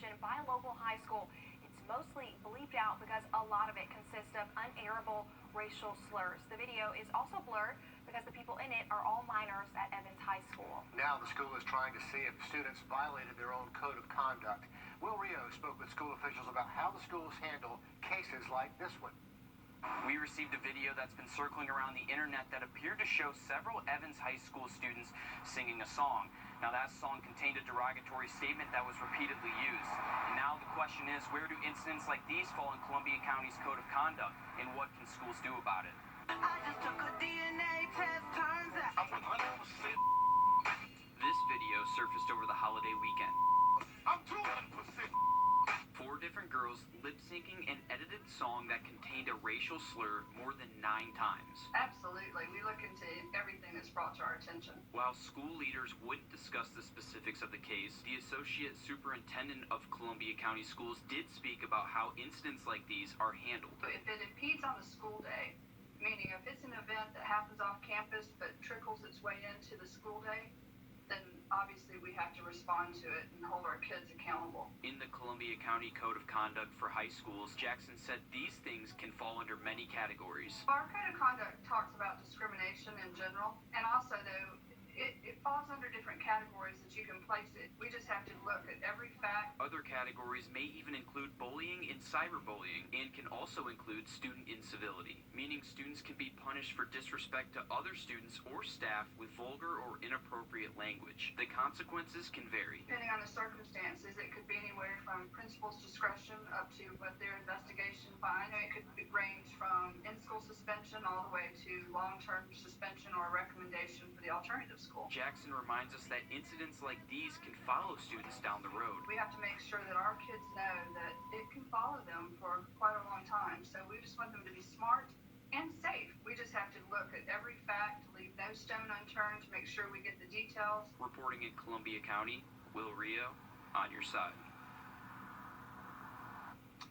investigation by a local high school. It's mostly bleeped out because a lot of it consists of unairable racial slurs. The video is also blurred because the people in it are all minors at Evans High School. Now the school is trying to see if students violated their own code of conduct. Wrdw spoke with school officials about how the schools handle cases like this one. We received a video that's been circling around the internet that appeared to show several Evans High School students singing a song. Now that song contained a derogatory statement that was repeatedly used. And now the question is, where do incidents like these fall in Columbia County's code of conduct, and what can schools do about it? I just took a DNA test, turns out I'm 100%. This video surfaced over the holiday weekend. I'm 200%. 4 different girls lip-syncing an edited song that contained a racial slur more than 9 times. Absolutely. We look into everything that's brought to our attention. While school leaders wouldn't discuss the specifics of the case, the Associate Superintendent of Columbia County Schools did speak about how incidents like these are handled. So if it impedes on the school day, meaning if it's an event that happens off campus but trickles its way into the school day, then obviously we have to respond to it and hold our kids accountable. In the Columbia County Code of Conduct for high schools, Jackson said these things can fall under many categories. Our code of conduct talks about discrimination in general, and also though it falls under different categories that you can place it. We just have to look at every fact. Other categories may even include bullying and cyberbullying, and can also include student incivility, meaning students can be punished for disrespect to other students or staff with vulgar or inappropriate language. The consequences can vary. Depending on the circumstances, it could be anywhere from principal's discretion up to what their investigation finds. It could range from in-school suspension all the way to long-term suspension or a recommendation for the alternative school. Jackson reminds us that incidents like these can follow students down the road. We have to make sure that our kids know that it can follow them for quite a long time. So we just want them to be smart and safe. We just have to look at every fact, leave no stone unturned to make sure we get the details. Reporting in Columbia County, Wrdw, on your side.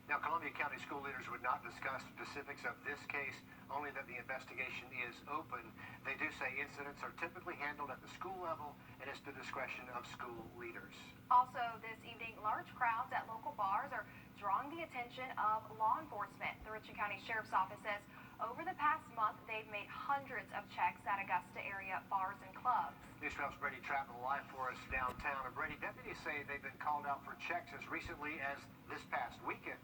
Now, Columbia County school leaders would not discuss specifics of this case, only that the investigation is open. They do say incidents are typically handled at the school level, and it's the discretion of school leaders. Also this evening, large crowds at local bars are drawing the attention of law enforcement. The Richmond County Sheriff's Office says over the past month, they've made hundreds of checks at Augusta area bars and clubs. News 12's Brady traveled live for us downtown. And Brady, deputies say they've been called out for checks as recently as this past weekend.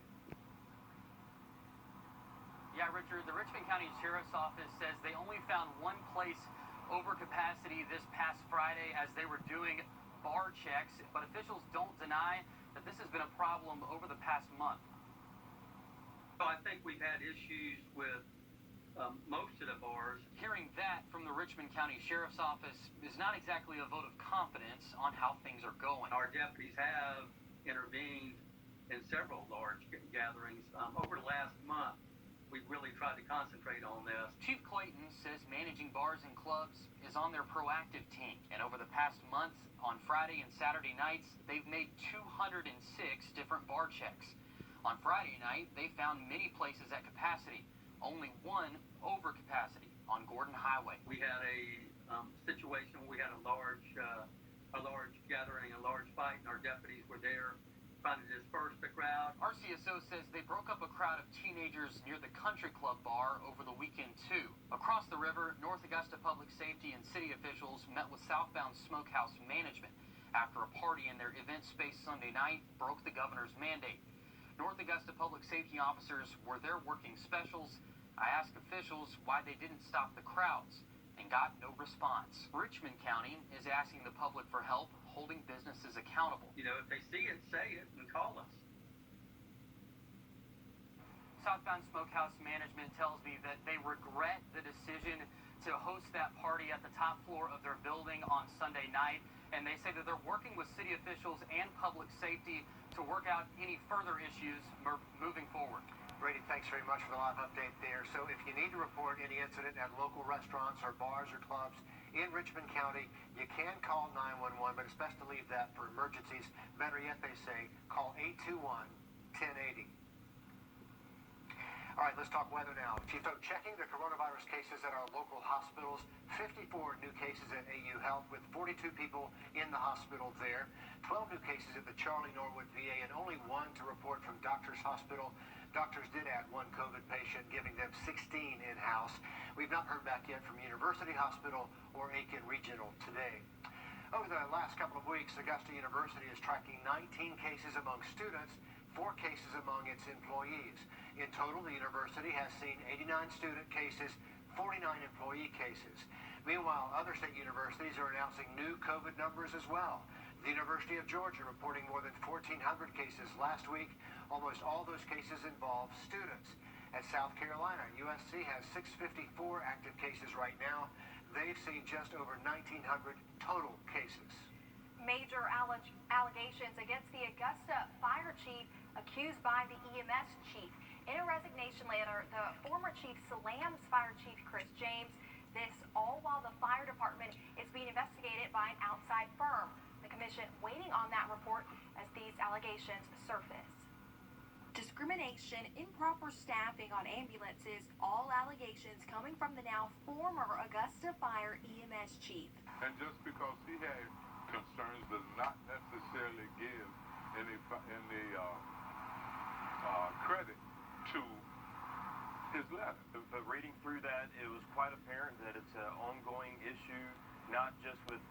Yeah, Richard, the Richmond County Sheriff's Office says they only found one place over capacity this past Friday as they were doing bar checks, but officials don't deny that this has been a problem over the past month. So I think we've had issues with most of the bars. Hearing that from the Richmond County Sheriff's Office is not exactly a vote of confidence on how things are going. Our deputies have intervened in several large gatherings over the last month. We've really tried to concentrate on this. Chief Clayton says managing bars and clubs is on their proactive team. And over the past month, on Friday and Saturday nights, they've made 206 different bar checks. On Friday night, they found many places at capacity, only one over capacity on Gordon Highway. We had a situation where we had a large gathering, a large fight, and our deputies were there trying to disperse the crowd. RCSO says they broke up a crowd of teenagers near the Country Club bar over the weekend, too. Across the river, North Augusta Public Safety and city officials met with Southbound Smokehouse Management after a party in their event space Sunday night broke the governor's mandate. North Augusta Public Safety officers were there working specials. I asked officials why they didn't stop the crowds and got no response. Richmond County is asking the public for help holding businesses accountable. You know, if they see it, say it, and call us. Southbound Smokehouse Management tells me that they regret the decision to host that party at the top floor of their building on Sunday night, and they say that they're working with city officials and public safety to work out any further issues moving forward. Brady, thanks very much for the live update there. So if you need to report any incident at local restaurants or bars or clubs in Richmond County, you can call 911, but it's best to leave that for emergencies. Better yet, they say, call 821-1080. All right, let's talk weather now. Chief Oak, checking the coronavirus cases at our local hospitals. 54 new cases at AU Health with 42 people in the hospital there. 12 new cases at the Charlie Norwood VA and only one to report from Doctors Hospital. Doctors did add one COVID patient, giving them 16 in-house. We've not heard back yet from University Hospital or Aiken Regional today. Over the last couple of weeks, Augusta University is tracking 19 cases among students, 4 cases among its employees. In total, the university has seen 89 student cases, 49 employee cases. Meanwhile, other state universities are announcing new COVID numbers as well. The University of Georgia reporting more than 1,400 cases last week. Almost all those cases involve students. At South Carolina, USC has 654 active cases right now. They've seen just over 1,900 total cases. Major allegations against the Augusta fire chief accused by the EMS chief. In a resignation letter, the former chief slams fire chief Chris James. This all while the fire department is being investigated by an outside firm. The commission waiting on that report as these allegations surface. Discrimination, improper staffing on ambulances, all allegations coming from the now former Augusta Fire EMS chief. And just because he had concerns does not necessarily give any credit to his letter. But reading through that, it was quite apparent that it's an ongoing issue, not just with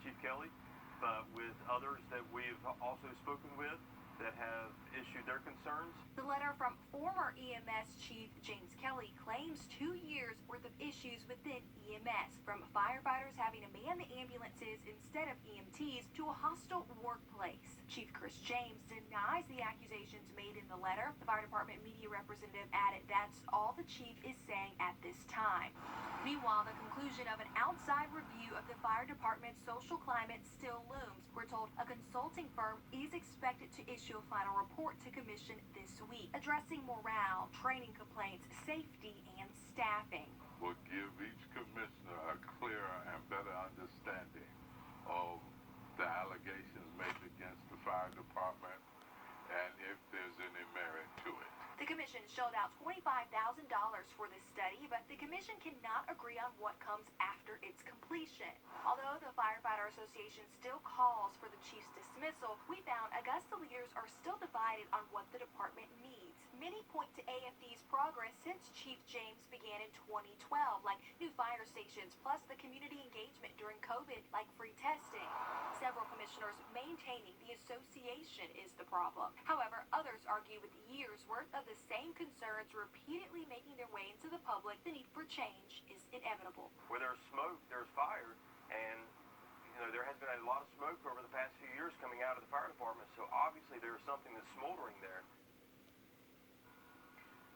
Chief Kelly, but with others that we've also spoken with that have issued their concerns. The letter from former EMS chief James Kelly claims 2 years worth of issues within EMS, from firefighters having to man the ambulances instead of EMTs to a hostile workplace. Chief Chris James denies the accusations made in the letter. The fire department media representative added that's all the chief is saying at this time. Meanwhile, the conclusion of an outside review of the fire department's social climate still looms. We're told a consulting firm is expected to issue a final report to commission this week, addressing morale, training complaints, safety, and staffing. Will give each commissioner a clearer and better understanding of the allegations made against the fire department and if there's any merit to it. The commission shelled out $25,000 for this study, but the commission cannot agree on what comes after its completion. Although the Firefighter Association still calls for the chief's dismissal, we found Augusta leaders are still divided on what the department needs. Many point to AFD's progress since Chief James began in 2012, like new fire stations, plus the community engagement during COVID, like free testing. Several commissioners maintaining the association is the problem. However, others argue with years' worth of the same concerns repeatedly making their way into the public, the need for change is inevitable. Where there's smoke, there's fire, and there has been a lot of smoke over the past few years coming out of the fire department, so obviously there's something that's smoldering there.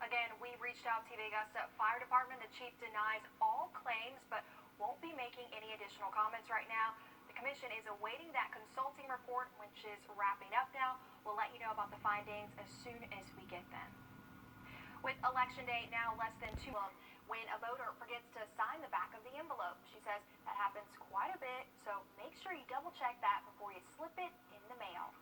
Again, we reached out to the Augusta Fire Department. The chief denies all claims, but won't be making any additional comments right now. The commission is awaiting that consulting report, which is wrapping up now. We'll let you know about the findings as soon as we get them. With Election Day now less than 2 months, when a voter forgets to sign the back of the envelope, she says that happens quite a bit, so make sure you double check that before you slip it in the mail.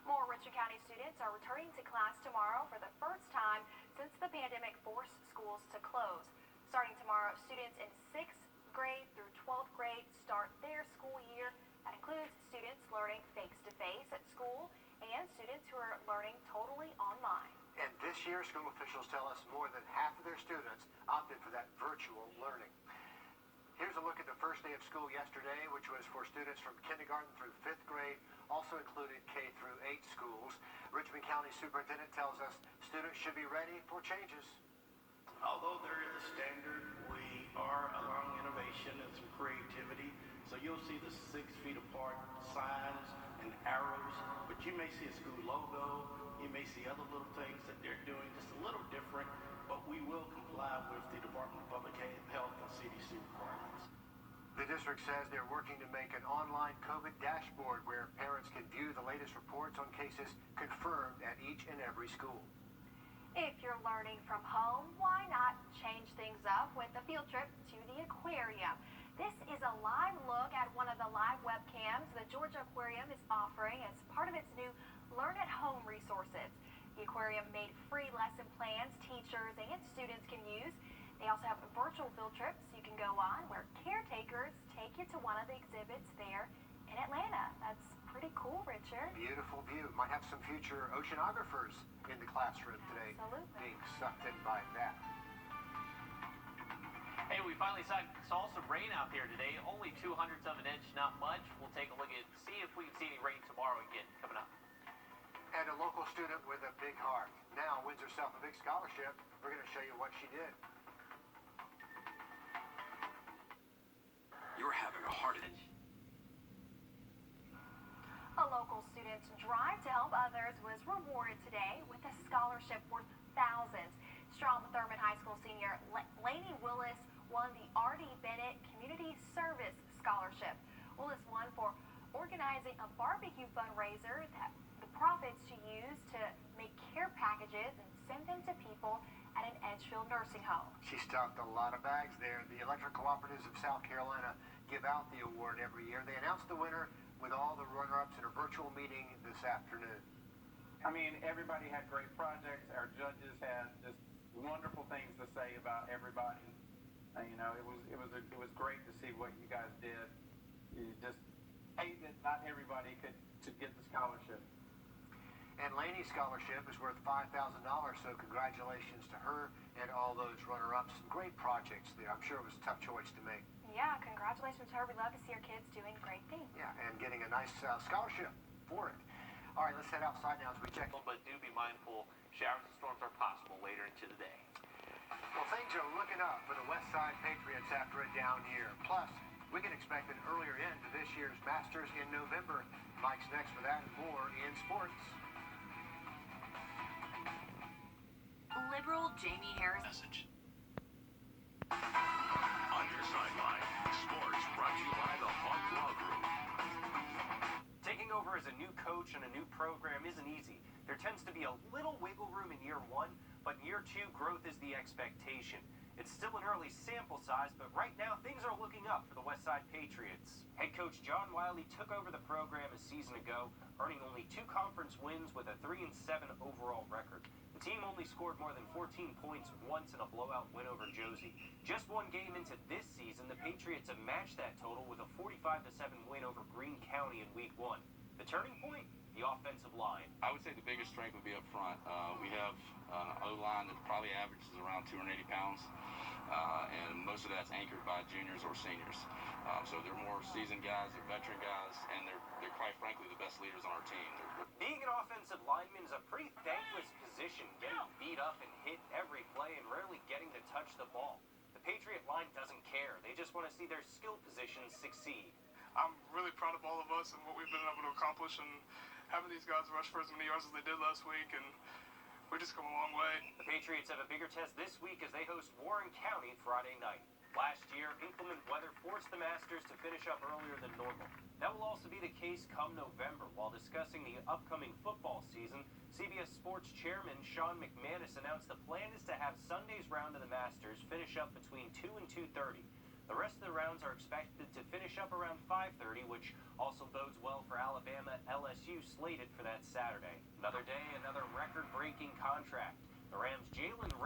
More Richmond County students are returning to class tomorrow for the first time since the pandemic forced schools to close. Starting tomorrow, students in 6th grade through 12th grade start their school year. That includes students learning face-to-face at school and students who are learning totally online. And this year, school officials tell us more than half of their students opted for that virtual learning. Here's a look at the first day of school yesterday, which was for students from kindergarten through 5th grade, also included K through 8 schools. Richmond County Superintendent tells us students should be ready for changes. Although there is a standard, we are allowing innovation and some creativity. So you'll see the 6 feet apart signs and arrows, but you may see a school logo. You may see other little things that they're doing just a little different, but we will comply with the Department of Public Health and CDC requirements. The district says they're working to make an online COVID dashboard where parents can view the latest reports on cases confirmed at each and every school. If you're learning from home, why not change things up with a field trip to the Aquarium? This is a live look at one of the live webcams the Georgia Aquarium is offering as part of its new Learn at Home resources. The Aquarium made free lesson plans teachers and students can use. They also have virtual field trips you can go on where caretakers take you to one of the exhibits there in Atlanta. That's pretty cool, Richard. Beautiful view. Might have some future oceanographers in the classroom today. Absolutely. Being sucked in by that. Hey, we finally saw some rain out there today. Only 2/100 of an inch, not much. We'll take a look at, see if we can see any rain tomorrow again coming up. And a local student with a big heart now wins herself a big scholarship. We're going to show you what she did. You're having a heart attack. A local student's drive to help others was rewarded today with a scholarship worth thousands. Strom Thurman High School senior Lainey Willis won the R.D. Bennett Community Service Scholarship. Willis won for organizing a barbecue fundraiser that the profits she used to make care packages and send them to people at an Edgefield nursing home. She stuffed a lot of bags there. The Electric Cooperatives of South Carolina give out the award every year. They announced the winner with all the runner-ups in a virtual meeting this afternoon. I mean, everybody had great projects. Our judges had just wonderful things to say about everybody. You know, it was great to see what you guys did. You just hate that not everybody could get the scholarship. And Laney's scholarship is worth $5,000, so congratulations to her and all those runner-ups. Some great projects there. I'm sure it was a tough choice to make. Yeah, congratulations to her. We love to see our kids doing great things. Yeah, and getting a nice scholarship for it. All right, let's head outside now as we check. But do be mindful, showers and storms are possible later into the day. Well, things are looking up for the West Side Patriots after a down year. Plus, we can expect an earlier end to this year's Masters in November. Mike's next for that and more in sports. Liberal Jamie Harris. Message. On your sideline, sports brought to you by the Hawk Law Group. Taking over as a new coach and a new program isn't easy. There tends to be a little wiggle room in year one, but in year two, growth is the expectation. It's still an early sample size, but right now things are looking up for the Westside Patriots. Head coach John Wiley took over the program a season ago, earning only 2 conference wins with a 3-7 overall record. The team only scored more than 14 points once in a blowout win over Josie. Just one game into this season, the Patriots have matched that total with a 45-7 win over Greene County in Week 1. The turning point? The offensive line. I would say the biggest strength would be up front. We have an O-line that probably averages around 280 pounds, and most of that's anchored by juniors or seniors. So they're more seasoned guys, they're veteran guys, and they're quite frankly the best leaders on our team. Being an offensive lineman is a pretty thankless position, getting beat up and hit every play and rarely getting to touch the ball. The Patriot line doesn't care. They just want to see their skill positions succeed. I'm really proud of all of us and what we've been able to accomplish, and having these guys rush for as many yards as they did last week, and we just come a long way. The Patriots have a bigger test this week as they host Warren County Friday night. Last year, inclement weather forced the Masters to finish up earlier than normal. That will also be the case come November. While discussing the upcoming football season, CBS Sports Chairman Sean McManus announced the plan is to have Sunday's round of the Masters finish up between 2 and 2:30. The rest of the rounds are expected to finish up around 5:30, which also bodes well for Alabama LSU slated for that Saturday. Another day, another record-breaking contract. The Rams' Jalen Ramsey